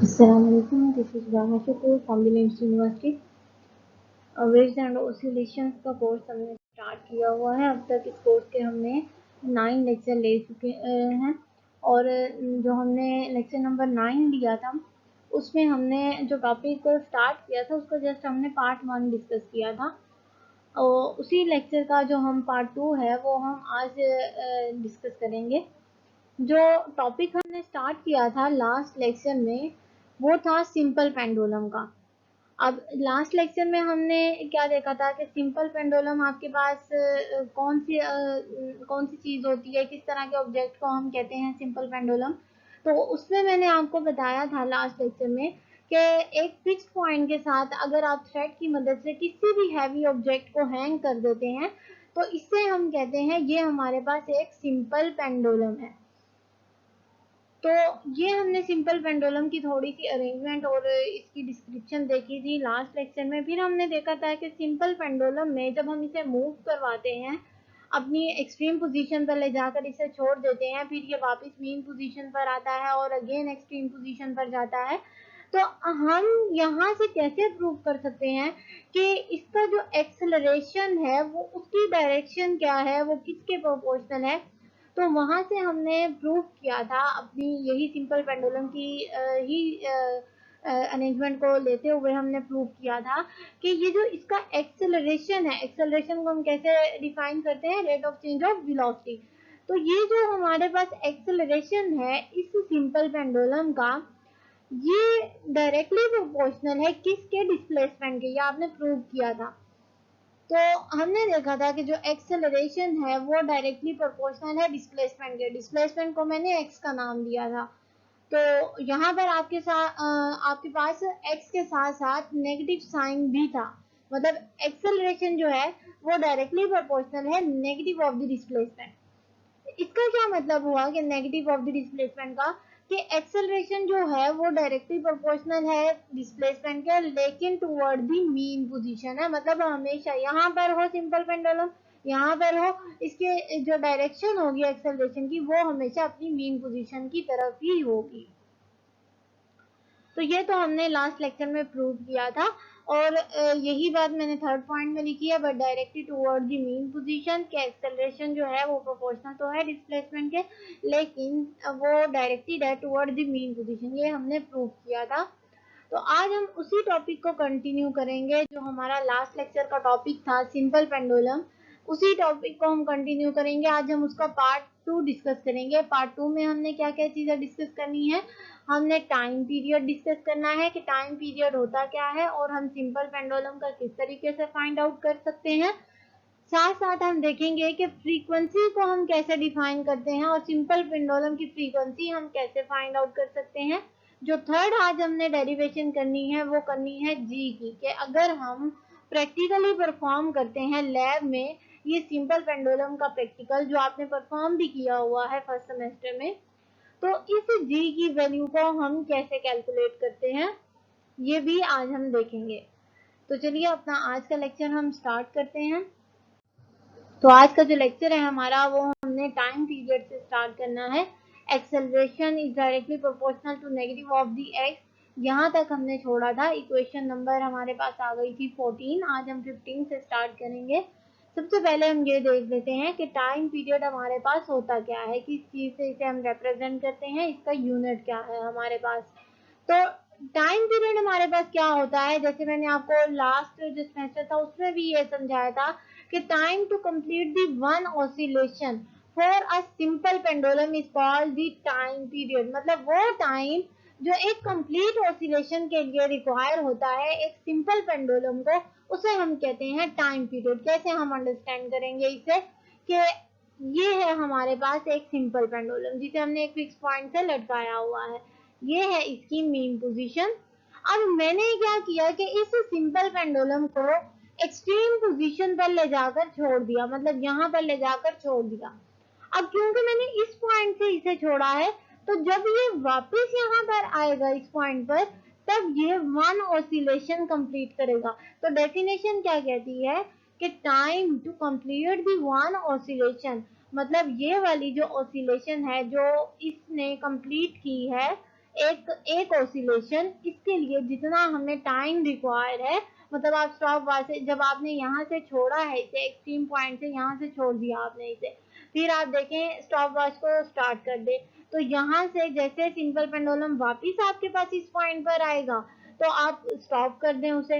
Assalamualaikum. This is Rama Shakur from the NIMS university. Waves and oscillations का course हमने start किया हुआ है। अब तक इस कोर्स के हमने 9 लेक्चर ले चुके हैं और जो हमने लेक्चर नंबर 9 लिया था उसमें हमने जो टॉपिक स्टार्ट किया था उसका जस्ट हमने पार्ट 1 डिस्कस किया था और उसी लेक्चर का जो हम पार्ट 2 है वो हम आज डिस्कस करेंगे। जो टॉपिक हमने स्टार्ट किया था लास्ट लेक्चर में वो था सिंपल पेंडुलम का। अब लास्ट लेक्चर में हमने क्या देखा था कि सिंपल पेंडुलम आपके पास कौन सी चीज होती है, किस तरह के ऑब्जेक्ट को हम कहते हैं सिंपल पेंडुलम। तो उसमें मैंने आपको बताया था लास्ट लेक्चर में कि एक फिक्स पॉइंट के साथ अगर आप थ्रेड की मदद से किसी भी हैवी ऑब्जेक्ट को हैंग कर देते हैं तो इससे हम कहते हैं ये हमारे पास एक सिंपल पेंडुलम है। तो ये हमने सिंपल पेंडुलम की थोड़ी सी अरेंजमेंट और इसकी डिस्क्रिप्शन देखी थी लास्ट लेक्चर में। फिर हमने देखा था कि सिंपल पेंडुलम में जब हम इसे मूव करवाते हैं अपनी एक्सट्रीम पोजीशन पर ले जाकर इसे छोड़ देते हैं, फिर ये वापस मीन पोजीशन पर आता है और अगेन एक्सट्रीम पोजीशन पर जाता है, तो हम यहाँ से कैसे प्रूव कर सकते हैं कि इसका जो एक्सेलरेशन है वो उसकी डायरेक्शन क्या है, वो किसके प्रोपोर्शनल है। तो वहां से हमने प्रूव किया था अपनी यही सिंपल पेंडुलम की ही अरेंजमेंट को लेते हुए हमने प्रूव किया था कि ये जो इसका एक्सेलरेशन है, एक्सेलरेशन को हम कैसे डिफाइन करते हैं, rate of change of velocity. तो ये जो हमारे पास एक्सेलरेशन है इस सिंपल पेंडुलम का, ये डायरेक्टली प्रोपोर्शनल है किसके, डिस्प्लेसमेंट के। ये आपने प्रूव किया था। तो हमने देखा था कि जो एक्सेलरेशन है वो डायरेक्टली प्रोपोर्शनल है डिस्प्लेसमेंट के। डिस्प्लेसमेंट को मैंने x का नाम दिया था। तो यहाँ पर आपके पास x के साथ साथ नेगेटिव साइन भी था, मतलब एक्सेलरेशन जो है वो डायरेक्टली प्रोपोर्शनल है नेगेटिव ऑफ द डिस्प्लेसमेंट। इसका क्या मतलब हुआ कि नेगेटिव ऑफ द डिस्प्लेसमेंट का, कि एक्सेलरेशन जो है वो डायरेक्टली प्रोपोर्शनल है डिस्प्लेसमेंट के लेकिन टुवर्ड द मीन पोजीशन है। मतलब हमेशा यहाँ पर हो सिंपल पेंडुलम, यहाँ पर हो, इसके जो डायरेक्शन होगी एक्सेलरेशन की वो हमेशा अपनी मीन पोजीशन की तरफ ही होगी। तो ये तो हमने लास्ट लेक्चर में प्रूव किया था और यही बात मैंने थर्ड पॉइंट में लिखी है, but directly toward the mean position के एक्सेलरेशन जो है वो प्रोपोर्शनल तो है डिस्प्लेसमेंट के लेकिन वो डायरेक्टली है टुवर्ड द मीन पोजीशन। ये हमने प्रूव किया था। तो आज हम उसी टॉपिक को कंटिन्यू करेंगे जो हमारा लास्ट लेक्चर का टॉपिक था सिंपल पेंडुलम। उसी टॉपिक को हम कंटिन्यू करेंगे। आज हम उसका पार्ट 2 डिस्कस करेंगे। पार्ट 2 में हमने क्या क्या चीजें डिस्कस करनी है, हमने टाइम पीरियड डिस्कस करना है कि टाइम पीरियड होता क्या है और हम सिंपल पेंडुलम का किस तरीके से फाइंड आउट कर सकते हैं। साथ साथ हम देखेंगे कि फ्रीक्वेंसी को हम कैसे डिफाइन करते हैं और सिंपल पेंडुलम की फ्रीक्वेंसी हम कैसे फाइंड आउट कर सकते हैं। जो थर्ड आज हमने डेरिवेशन करनी है वो करनी है जी की, कि अगर हम प्रैक्टिकली परफॉर्म करते हैं लैब में ये सिंपल पेंडुलम का प्रैक्टिकल जो आपने परफॉर्म भी किया हुआ है फर्स्ट सेमेस्टर में, तो इस जी की वैल्यू को हम कैसे कैलकुलेट करते हैं ये भी आज हम देखेंगे। तो चलिए अपना आज का लेक्चर हम स्टार्ट करते हैं। तो आज का जो लेक्चर है हमारा वो हमने टाइम पीरियड से स्टार्ट करना है। Acceleration is directly proportional to negative of the X, यहाँ तक हमने छोड़ा था। इक्वेशन नंबर हमारे पास आ गई थी 14, आज हम 15 से स्टार्ट करेंगे। सबसे पहले हम ये देख लेते हैं कि टाइम पीरियड हमारे पास होता क्या है, किस चीज से इसे हम रिप्रेजेंट करते हैं, इसका यूनिट क्या है हमारे पास। तो टाइम पीरियड हमारे पास क्या होता है, जैसे मैंने आपको लास्ट जो सेमेस्टर था उसमें भी ये समझाया था कि time to complete the one oscillation for a simple pendulum is called the time period. मतलब वो टाइम जो एक कंप्लीट ऑसिलेशन के लिए रिक्वायर होता है एक सिंपल पेंडुलम को, उसे हम कहते हैं टाइम पीरियड। कैसे हम अंडरस्टैंड करेंगे इसे, कि ये है हमारे पास एक सिंपल पेंडुलम जिसे हमने एक फिक्स पॉइंट से लटकाया हुआ है, ये है इसकी मीन पोजीशन। अब मैंने क्या किया कि इस सिंपल पेंडुलम को एक्सट्रीम पोजीशन पर ले जाकर छोड़ दिया, मतलब यहाँ पर ले जाकर छोड़ दिया। अब क्योंकि मैंने इस पॉइंट से इसे छोड़ा है तो जब ये वापस यहाँ पर आएगा इस पॉइंट पर तब ये वन ऑसिलेशन कंप्लीट करेगा। तो डेफिनेशन क्या कहती है कि time to complete the one oscillation, मतलब ये वाली जो ऑसिलेशन है जो इसने कंप्लीट की है एक एक ऑसिलेशन, इसके लिए जितना हमें टाइम रिक्वायर्ड है, मतलब आप स्टॉप वॉच से जब आपने यहाँ से छोड़ा है इसे, एक्सट्रीम पॉइंट से यहाँ से छोड़ दिया आपने इसे, फिर आप देखें स्टॉप वॉच को स्टार्ट कर दे, तो यहाँ से जैसे सिंपल पेंडुलम वापिस आपके पास इस पॉइंट पर आएगा तो आप स्टॉप कर दें उसे,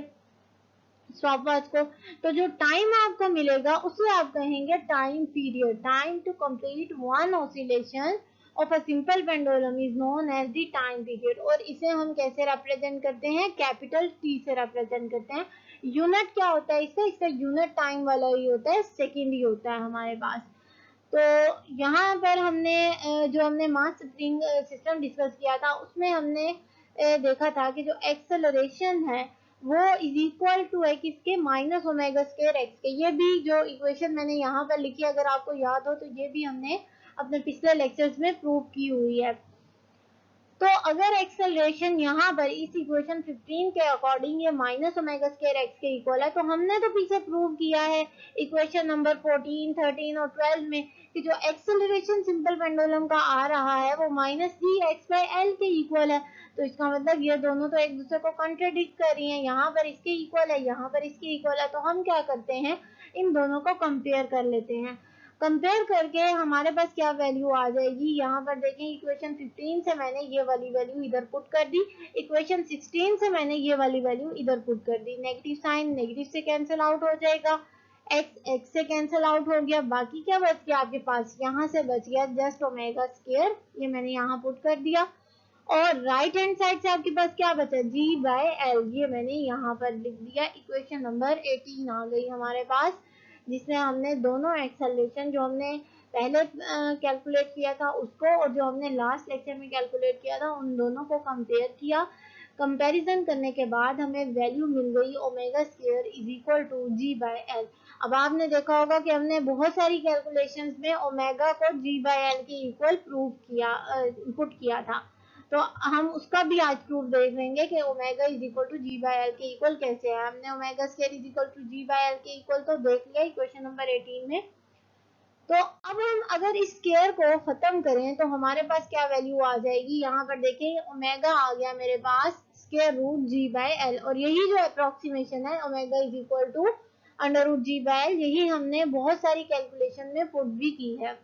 स्टॉप वॉच को, तो जो टाइम आपको मिलेगा उसे आप कहेंगे time period. Time to complete one oscillation of a simple pendulum is known as the time period. और इसे हम कैसे रिप्रेजेंट करते हैं, कैपिटल टी से रिप्रेजेंट करते हैं। यूनिट क्या होता है इसका यूनिट टाइम वाला ही होता है, सेकेंड ही होता है हमारे पास। तो यहाँ पर हमने जो हमने मास स्प्रिंग सिस्टम डिस्कस किया था उसमें हमने देखा था कि जो एक्सेलरेशन है वो इज इक्वल टू है किसके, माइनस ओमेगा स्क्वायर एक्स के। ये भी जो इक्वेशन मैंने यहाँ पर लिखी, अगर आपको याद हो तो ये भी हमने अपने पिछले लेक्चर्स में प्रूव की हुई है। तो अगर एक्सेलरेशन यहाँ पर इस इक्वेशन 15 के अकॉर्डिंग ये माइनस ओमेगा स्क्वायर एक्स के इक्वल है, तो हमने तो पीछे प्रूव किया है इक्वेशन नंबर 14, 13 और 12 में कि जो एक्सेलरेशन सिंपल पेंडुलम का आ रहा है वो minus G X by L के इक्वल है। तो इसका मतलब ये दोनों तो एक दूसरे को कॉन्ट्रडिक्ट कर रही हैं, यहाँ पर इसके इक्वल है, यहाँ पर इसके इक्वल है, तो हम क्या करते हैं, इन दोनों को कंपेयर कर लेते हैं। कंपेयर करके हमारे पास क्या वैल्यू आ जाएगी, यहाँ पर देखें इक्वेशन 15 से मैंने ये वाली वैल्यू इधर पुट कर दी, इक्वेशन 16 से मैंने ये वाली वैल्यू इधर पुट कर दी, नेगेटिव साइन नेगेटिव से कैंसिल आउट हो जाएगा, एक्स एक्स से कैंसिल आउट हो गया, बाकी क्या बच गया आपके पास, यहाँ से बच गया जस्ट ओमेगा स्क्वायर, ये मैंने यहाँ पुट कर दिया। और राइट हैंड साइड से आपके पास क्या बचा, जी बाय एल, ये मैंने यहाँ पर लिख दिया। इक्वेशन नंबर 18 आ गई हमारे पास, जिसमें हमने दोनों एक्सेलरेशन जो हमने पहले कैलकुलेट किया था उसको और जो हमने लास्ट लेक्चर में कैलकुलेट किया था उन दोनों को कंपेयर किया। कंपैरिजन करने के बाद हमें वैल्यू मिल गई omega square is equal to ji by L. अब आपने देखा होगा कि हमने बहुत सारी कैलकुलेशंस में ओमेगा को जी बाय एल के इक्वल प्रूव किया, पुट किया था, तो हम उसका भी आज प्रूफ देख लेंगे कि omega is equal to ji by l के इक्वल कैसे है। हमने omega square is equal to ji by l के इक्वल तो देख लिया इक्वेशन नंबर 18 में। तो अब हम अगर इस स्क्वायर को खत्म करें तो हमारे पास क्या वैल्यू आ जाएगी, यहाँ पर देखें ओमेगा आ गया मेरे पास square root g by l, और यही जो अप्रोक्सीमेशन है omega is equal to under root g by l, यही हमने बहुत सारी कैलकुलेशन में पुट भी की है।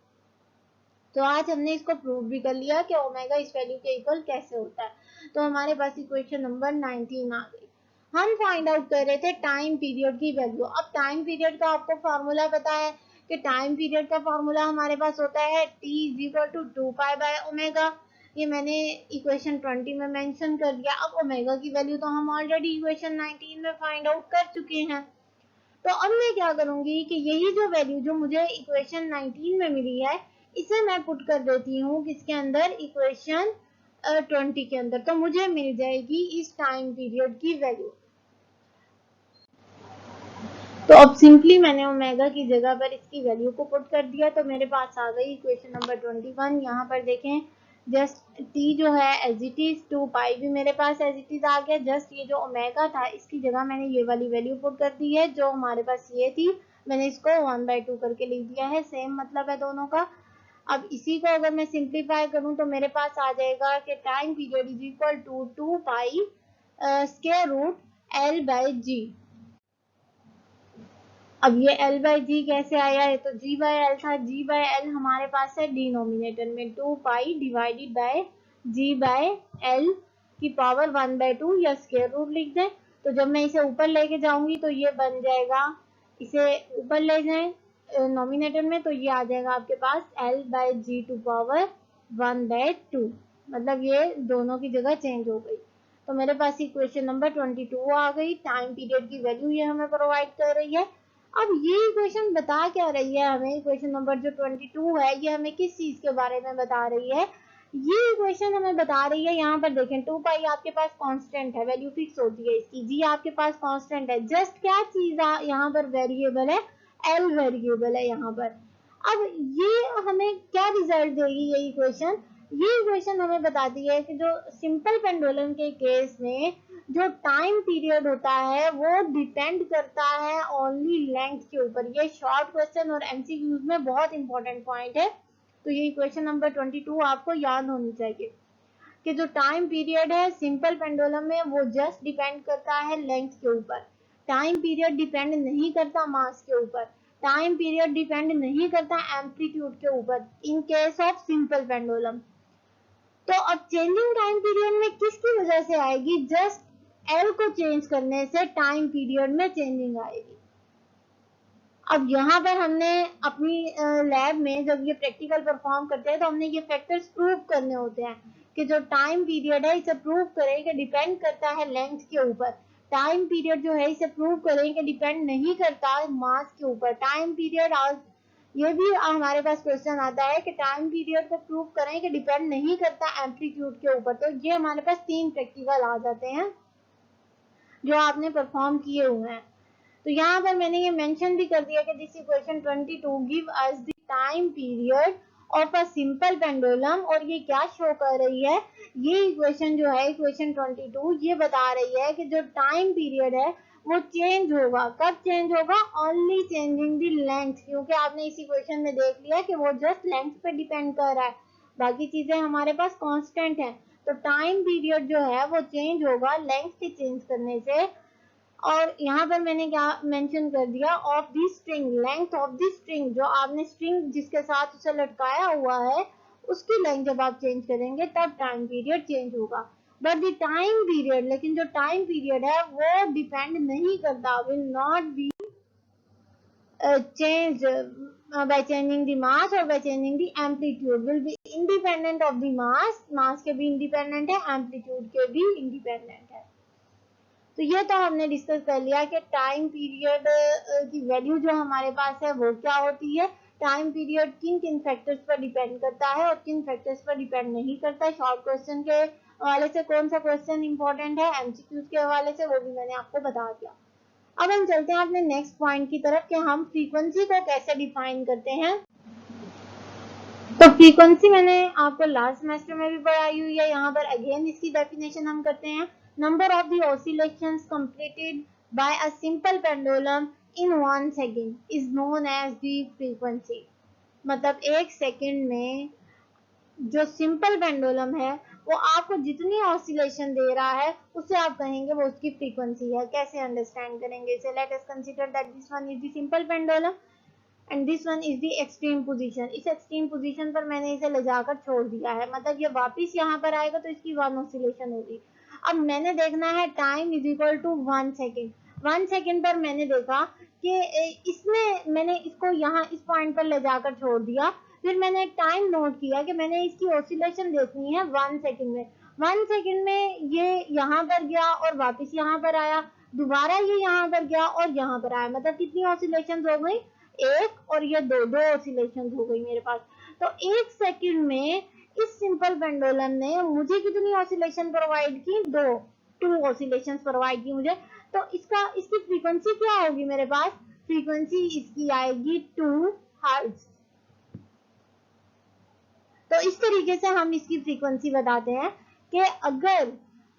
तो आज हमने इसको प्रूव भी कर लिया कि ओमेगा इस वैल्यू के इक्वल कैसे होता है। तो हमारे पास इक्वेशन नंबर 19 आ गई। हम फाइंड आउट कर रहे थे टाइम पीरियड की वैल्यू। अब टाइम पीरियड का आपको फॉर्मूला पता है कि टाइम पीरियड का फॉर्मूला हमारे पास होता है t is equal to 2 pi by omega, ये मैंने इक्वेशन 20 में मेंशन कर दिया। अब ओमेगा की वैल्यू तो हम ऑलरेडी इक्वेशन 19 में फाइंड आउट कर चुके हैं। तो अब मैं क्या करूंगी कि यही जो वैल्यू जो मुझे इक्वेशन 19 में मिली है इसे मैं पुट कर देती हूँ किसके अंदर, इक्वेशन 20 के अंदर, तो मुझे मिल जाएगी इस टाइम पीरियड की वैल्यू। तो अब सिंपली मैंने ओमेगा की जगह पर इसकी वैल्यू को पुट कर दिया, तो मेरे पास आ गई इक्वेशन नंबर 21। यहाँ पर देखें जस्ट t जो है एज इट इज, 2 पाई भी मेरे पास एज इट इज आ गया, जस्ट ये जो ओमेगा था इसकी जगह मैंने ये वाली वैल्यू पुट कर दी है जो हमारे पास ये थी, मैंने इसको 1/2 करके लिख दिया है, सेम मतलब है दोनों का। अब इसी को अगर मैं सिंप्लीफाई करूं तो मेरे पास आ जाएगा कि time period is equal to 2 pi square root l by g. अब ये L बाई जी कैसे आया है, तो G बाई एल था, G बाई एल हमारे पास है डिनोमिनेटर में 2 पाई divided by G by L की पावर 1/2 या स्क्वायर रूट लिख दें। तो जब मैं इसे ऊपर लेके जाऊंगी तो ये बन जाएगा, इसे ऊपर ले जाएं नोमिनेटर में तो ये आ जाएगा आपके पास L by g to power 1/2, मतलब ये दोनों की जगह चेंज हो गई। तो मेरे पास इक्वेशन नंबर 22 आ गई। टाइम पीरियड की वैल्यू ये हमें प्रोवाइड कर रही है। अब ये इक्वेशन बता क्या रही है हमें, इक्वेशन नंबर जो 22 है ये हमें किस चीज के बारे में बता रही है, ये इक्वेशन हमें बता रही है, यहाँ पर देखें 2 पाई आपके पास कांस्टेंट है, वैल्यू फिक्स होती है इसकी, जी आपके पास कांस्टेंट है, जस्ट क्या चीज यहाँ पर वेरिएबल है, एल वेरिएबल है यहाँ पर। अब ये हमें क्या रिजल्ट देगी ये इक्वेशन हमें बताती है कि जो सिंपल पेंडुलम के केस में जो टाइम पीरियड होता है वो डिपेंड करता है ओनली लेंथ के ऊपर। ये शॉर्ट क्वेश्चन और एमसीक्यूज में बहुत इंपॉर्टेंट पॉइंट है, तो ये इक्वेशन नंबर 22 आपको याद होनी चाहिए। कि जो टाइम पीरियड है सिंपल पेंडुलम में वो जस्ट डिपेंड करता है लेंथ के ऊपर, टाइम पीरियड डिपेंड नहीं करता मास के ऊपर, टाइम पीरियड डिपेंड नहीं करता एम्पलीट्यूड के ऊपर in case of simple pendulum. तो अब चेंजिंग टाइम पीरियड में किसकी वजह से आएगी, जस्ट एल को चेंज करने से टाइम पीरियड में चेंजिंग आएगी। अब यहाँ पर हमने अपनी लैब में जब ये प्रैक्टिकल परफॉर्म करते हैं तो हमने ये फैक्टर्स प्रूव करने होते हैं कि जो टाइम पीरियड है इसे प्रूव करें कि डिपेंड करता है लेंथ के ऊपर, टाइम पीरियड जो है इसे प्रूव करें कि डिपेंड नहीं करता मास के ऊपर, टाइम पीरियड ये भी हमारे पास क्वेश्चन आता है कि टाइम पीरियड को प्रूव करें कि डिपेंड नहीं करता एम्पलीट्यूड के ऊपर। तो ये हमारे पास 3 प्रैक्टिकल आ जाते हैं जो आपने परफॉर्म किए हुए हैं। तो यहाँ पर मैंने ये मेंशन भी कर दिया कि this equation 22 give us the time period of a simple pendulum, और ये क्या शो कर रही है, ये इक्वेशन जो है इक्वेशन 22 ये बता रही है कि जो टाइम पीरियड है वो चेंज होगा, कब चेंज होगा, ओनली चेंजिंग द लेंथ, क्योंकि आपने इस इक्वेशन में देख लिया कि वो जस्ट लेंथ पे डिपेंड कर रहा है, बाकी चीजें हमारे पास कांस्टेंट है। तो टाइम पीरियड जो है वो चेंज होगा लेंथ के चेंज करने से। और यहाँ पर मैंने क्या मेंशन कर दिया, of the string, length of the string, जो आपने स्ट्रिंग जिसके साथ उसे लटकाया हुआ है उसकी लेंथ जब आप चेंज करेंगे तब टाइम पीरियड चेंज होगा। बट द टाइम पीरियड, लेकिन जो टाइम पीरियड है वो डिपेंड नहीं करता, will not be change by changing the mass or by changing the amplitude, will be independent of the mass, mass के भी independent है, amplitude के भी independent है। तो ये तो हमने डिस्कस कर लिया कि टाइम पीरियड की वैल्यू जो हमारे पास है वो क्या होती है, टाइम पीरियड किन किन फैक्टर्स पर डिपेंड करता है और किन फैक्टर्स पर डिपेंड नहीं करता। शॉर्ट क्वेश्चन के हवाले से कौन सा क्वेश्चन इंपॉर्टेंट है, एमसीक्यूज के हवाले से वो भी मैंने आपको बता दिया। अब हम चलते हैं अपने नेक्स्ट पॉइंट की तरफ कि हम फ्रीक्वेंसी को कैसे डिफाइन करते हैं। तो फ्रीक्वेंसी मैंने आपको लास्ट सेमेस्टर में भी पढ़ाई हुई है, यहाँ पर अगेन इसकी डेफिनेशन हम करते हैं। Number of the oscillations completed by a simple pendulum in 1 second is known as the frequency. मतलब 1 सेकंड में जो सिंपल पेंडुलम है वो आपको जितनी ऑसिलेशन दे रहा है उसे आप कहेंगे वो उसकी फ्रीक्वेंसी है। कैसे अंडरस्टैंड करेंगे इसे, let us consider that this one is the simple pendulum and this one is the extreme position. इस एक्सट्रीम पोजीशन पर मैंने इसे ले जाकर छोड़ दिया है, मतलब ये वापस यहाँ पर आएगा तो इसकी 1 ऑसिलेशन होगी। अब मैंने देखना है time is equal to 1 second. 1 second पर मैंने देखा कि इसमें मैंने इसको यहाँ इस पॉइंट पर ले जाकर छोड़ दिया, फिर मैंने एक टाइम नोट किया कि मैंने इसकी ऑसिलेशन देखनी है 1 सेकेंड में। 1 सेकेंड में ये यहाँ पर गया और वापस यहाँ पर आया, दोबारा ये यहाँ पर गया और यहाँ पर आया, मतलब कितनी ऑसिलेशन हो गई, 1 और ये 2 ऑसिलेशन हो गई मेरे पास। तो 1 सेकंड में इस सिंपल पेंडुलम ने मुझे कितनी ऑसिलेशन प्रोवाइड की, 2 ऑसिलेशन प्रोवाइड की मुझे। तो इसकी फ्रीक्वेंसी क्या होगी मेरे पास, फ्रीक्वेंसी इसकी आएगी 2 हर्ट्ज। तो इस तरीके से हम इसकी फ्रीक्वेंसी बताते हैं कि अगर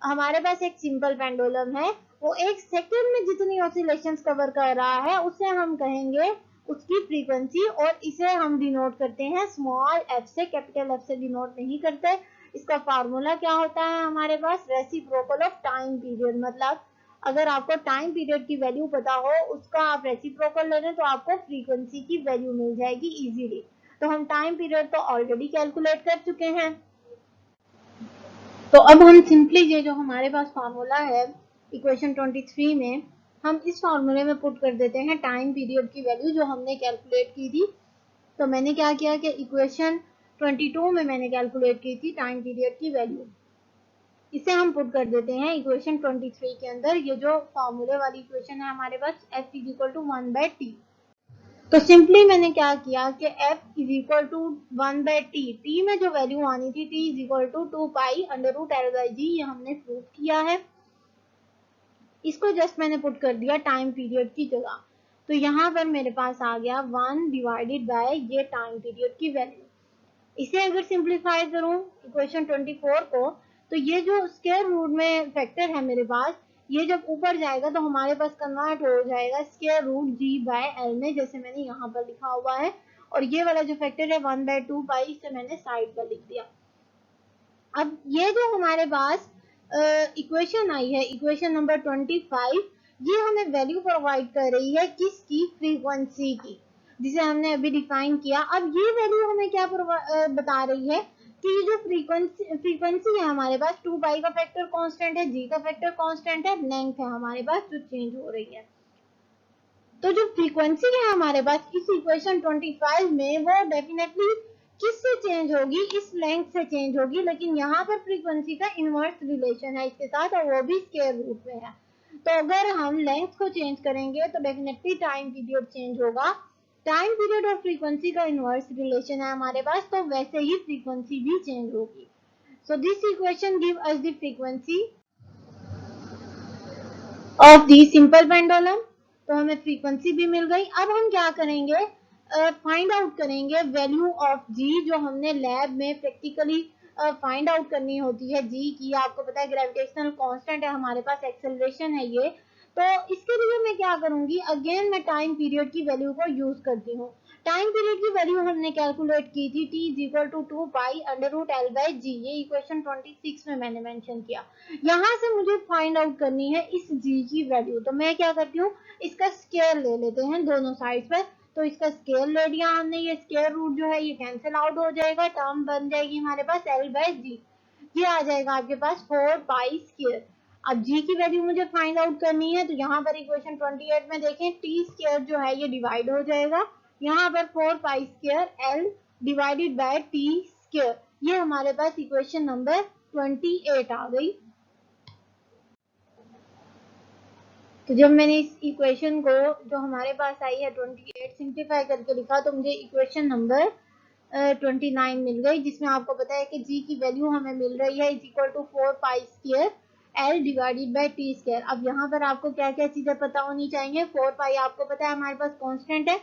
हमारे पास एक सिंपल पेंडुलम है वो 1 सेकंड में जितनी ऑसिलेशंस कवर कर रहा है उसे हम कहेंगे उसकी फ्रीक्वेंसी, और इसे हम डिनोट करते हैं स्मॉल एफ से, कैपिटल एफ से डिनोट नहीं करते। इसका फार्मूला क्या होता है हमारे पास, रेसिप्रोकल ऑफ टाइम पीरियड। मतलब अगर आपको टाइम पीरियड की वैल्यू पता हो उसका आप रेसिप्रोकल ले लें तो आपको फ्रीक्वेंसी की वैल्यू मिल जाएगी इजीली। तो हम टाइम पीरियड तो ऑलरेडी कैलकुलेट कर चुके हैं। तो अब हम सिंपली ये जो हमारे पास फार्मूला है इक्वेशन 23 में, हम इस फार्मूले में पुट कर देते हैं टाइम पीरियड की वैल्यू जो हमने कैलकुलेट की थी। तो मैंने क्या किया कि इक्वेशन 22 में मैंने कैलकुलेट की थी टाइम पीरियड की वैल्यू, इसे हम पुट कर देते हैं इक्वेशन 23 के अंदर। ये जो फार्मूले वाली इक्वेशन है हमारे पास f is equal to 1/t। तो सिंपली मैंने क्या किया कि f is equal to 1/t, t में जो वैल्यू आनी थी t is equal to 2 pi under root l/g, ये हमने प्रूव किया है। इसको जस्ट मैंने पुट कर दिया टाइम पीरियड की जगह। तो यहाँ पर मेरे पास आ गया 1 डिवाइडेड बाय ये टाइम पीरियड की वैल्यू। इसे अगर सिंप्लीफाई करूं इक्वेशन 24 को, तो ये जो स्क्वायर रूट में फैक्टर है मेरे पास, ये जब ऊपर जाएगा तो हमारे पास कन्वर्ट हो जाएगा square root g by l में, जैसे मैंने यहाँ पर लिखा हुआ है। और ये वाला जो फैक्टर है 1/2 पाई, इसे मैंने साइड पर लिख दिया। अब ये जो हमारे पास इक्वेशन आई है, इक्वेशन नंबर 25, ये हमें वैल्यू प्रोवाइड कर रही है किसकी, फ्रीक्वेंसी की, जिसे हमने अभी डिफाइन किया। अब ये वैल्यू हमें क्या बता रही है कि ये जो फ्रीक्वेंसी है हमारे पास, 2 पाई का फैक्टर कांस्टेंट है, जी का फैक्टर कांस्टेंट है, लेंथ है हमारे पास जो चेंज हो रही है। तो जो फ्रीक्वेंसी है हमारे पास इस इक्वेशन 25 में, वो डेफिनेटली किससे चेंज होगी, इस लेंथ से चेंज होगी, लेकिन यहाँ पर फ्रीक्वेंसी का इनवर्स रिलेशन है इसके साथ, और वो भी स्क्वायर रूट में है। तो अगर हम लेंथ को चेंज करेंगे तो डेफिनेटली टाइम पीरियड चेंज होगा। टाइम पीरियड और फ्रीक्वेंसी का इनवर्स रिलेशन है हमारे पास, तो वैसे ही फ्रीक्वेंसी भी चेंज होगी। So this equation give us the frequency of the simple pendulum. तो हमें फ्रीक्वेंसी भी मिल गई। अब हम क्या करेंगे, फाइंड आउट करेंगे वैल्यू ऑफ जी, जो हमने लैब में प्रैक्टिकली फाइंड आउट करनी होती है। जी की आपको पता है ग्रेविटेशनल कांस्टेंट है हमारे पास, एक्सेलरेशन है ये। तो इसके लिए मैं क्या करूंगी, अगेन मैं टाइम पीरियड की वैल्यू को यूज करती हूँ। टाइम पीरियड की वैल्यू हमने कैलकुलेट की थी, t is equal to 2 pi under root l by g, ये इक्वेशन 26 में मैंने मेंशन किया। यहाँ से मुझे फाइंड आउट करनी है इस जी की वैल्यू। तो मैं क्या करती हूँ, इसका स्क्वायर ले लेते हैं दोनों साइड पर। तो इसका स्क्वायर ले लिया हमने, ये स्क्वायर रूट जो है ये कैंसिल आउट हो जाएगा, टर्म बन जाएगी हमारे पास एल बाई जी, ये आ जाएगा आपके पास 4 पाई स्क्वायर। अब जी की वैल्यू मुझे फाइंड आउट करनी है, तो यहाँ पर इक्वेशन 28 में देखें, टी स्क्वायर जो है ये डिवाइड हो जाएगा, यहाँ पर 4 pi square l divided by t square, ये हमारे पास इक्वेशन नंबर 28 आ गई। तो जब मैंने इस इक्वेशन को जो हमारे पास आई है 28 सिंप्लीफाई करके लिखा, तो मुझे इक्वेशन नंबर 29 मिल गई, जिसमें आपको पता है कि जी की वैल्यू हमें मिल रही है is equal to 4 pi square l divided by t square. अब यहाँ पर आपको क्या क्या चीजें पता होनी चाहिए, 4 पाई आपको पता है हमारे पास कांस्टेंट है,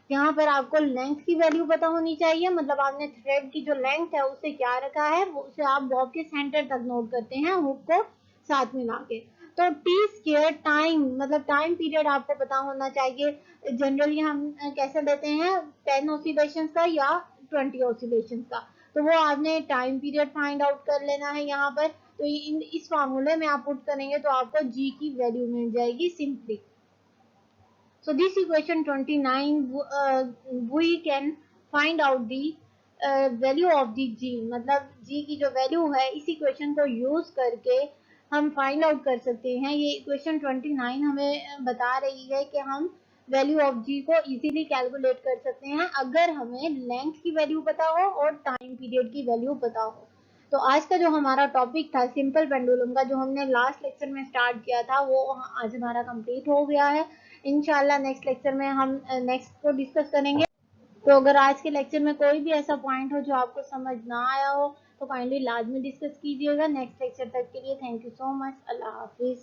यहाँ पर आपको लेंथ की वैल्यू पता होनी चाहिए, मतलब आपने थ्रेड की जो लेंथ है उसे क्या रखा है, वो उसे आप बॉब के सेंटर तक नोट करते हैं हुक को साथ मिला के। तो टी स्क्वायर टाइम, मतलब टाइम पीरियड आपको पता होना चाहिए। जनरली हम कैसे लेते हैं, 10 ऑसिलेशन का या 20 ऑसिलेशन का, तो वो आपने टाइम पीरियड फाइंड आउट कर लेना है यहाँ पर। तो इस फार्मूले में आप पुट करेंगे तो आपको जी की वैल्यू मिल जाएगी simply. So this equation 29, we can find out the value of the g, मतलब g की जो वैल्यू है इस इक्वेशन को यूज करके हम फाइंड आउट कर सकते हैं। ये इक्वेशन 29 हमें बता रही है कि हम वैल्यू ऑफ g को इजीली कैलकुलेट कर सकते हैं अगर हमें लेंथ की वैल्यू पता हो और टाइम पीरियड की वैल्यू पता हो। तो आज का जो हमारा टॉपिक था सिंपल पेंडुलम का, जो हमने लास्ट लेक्चर में स्टार्ट किया था, वो आज हमारा कंप्लीट हो गया है। इंशाल्लाह नेक्स्ट लेक्चर में हम नेक्स्ट को डिस्कस करेंगे। तो अगर आज के लेक्चर में कोई भी ऐसा पॉइंट हो जो आपको समझ ना आया हो, तो काइंडली लाजमी डिस्कस कीजिएगा। नेक्स्ट लेक्चर तक के लिए thank you so much. Allah Hafiz.